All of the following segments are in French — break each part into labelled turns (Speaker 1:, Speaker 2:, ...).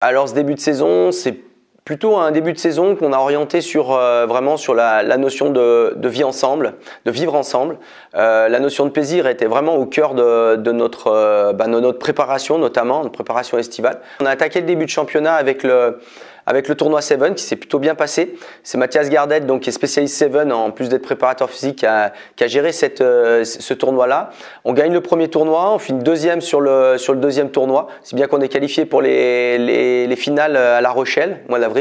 Speaker 1: Alors ce début de saison, c'est plutôt un début de saison qu'on a orienté sur vraiment sur la notion de vie ensemble, de vivre ensemble. La notion de plaisir était vraiment au cœur de notre préparation, notamment notre préparation estivale. On a attaqué le début de championnat avec le tournoi Seven qui s'est plutôt bien passé. C'est Mathias Gardet, donc, qui est spécialiste Seven en plus d'être préparateur physique, qui a géré ce tournoi-là. On gagne le premier tournoi, on finit deuxième sur le deuxième tournoi, si bien qu'on est qualifié pour les finales à La Rochelle, mois d'avril.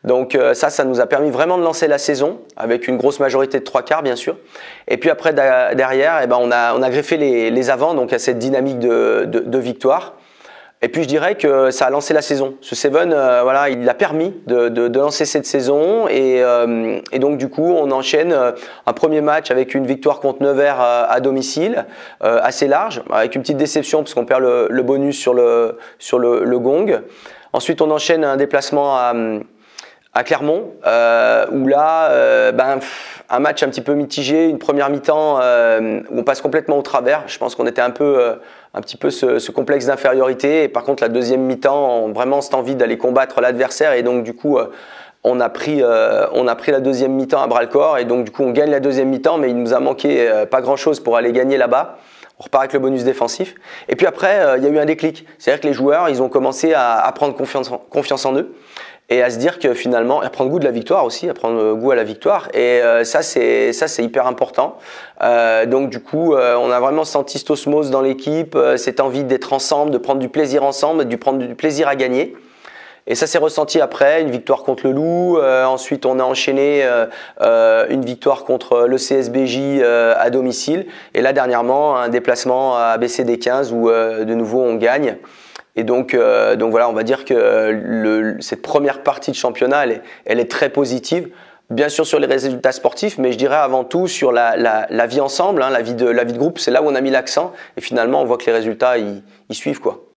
Speaker 1: Donc ça nous a permis vraiment de lancer la saison avec une grosse majorité de 3/4 bien sûr. Et puis après derrière, on a greffé les avants, donc à cette dynamique de victoire. Et puis je dirais que ça a lancé la saison. Ce Seven, voilà, il a permis de lancer cette saison et donc du coup on enchaîne un premier match avec une victoire contre Nevers à domicile, assez large, avec une petite déception parce qu'on perd le bonus sur le gong. Ensuite on enchaîne un déplacement à Clermont, où là, un match un petit peu mitigé, une première mi-temps où on passe complètement au travers. Je pense qu'on était un petit peu ce complexe d'infériorité. Et par contre, la deuxième mi-temps, vraiment cette envie d'aller combattre l'adversaire. Et donc, du coup, on a pris la deuxième mi-temps à bras-le-corps. Et donc, du coup, on gagne la deuxième mi-temps, mais il nous a manqué pas grand-chose pour aller gagner là-bas. On repart avec le bonus défensif. Et puis après, il y a eu un déclic. C'est-à-dire que les joueurs, ils ont commencé à prendre confiance en eux. Et à se dire que finalement, à prendre goût de la victoire aussi, à prendre goût à la victoire. Et ça c'est hyper important. Donc du coup, on a vraiment senti cette osmose dans l'équipe, cette envie d'être ensemble, de prendre du plaisir ensemble, de prendre du plaisir à gagner. Et ça s'est ressenti après, une victoire contre le Loup. Ensuite, on a enchaîné une victoire contre le CSBJ à domicile. Et là, dernièrement, un déplacement à BCD 15 où de nouveau on gagne. Et donc voilà, on va dire que cette première partie de championnat, elle est très positive. Bien sûr sur les résultats sportifs, mais je dirais avant tout sur la vie ensemble, hein, la vie de groupe. C'est là où on a mis l'accent. Et finalement, on voit que les résultats, ils suivent, quoi.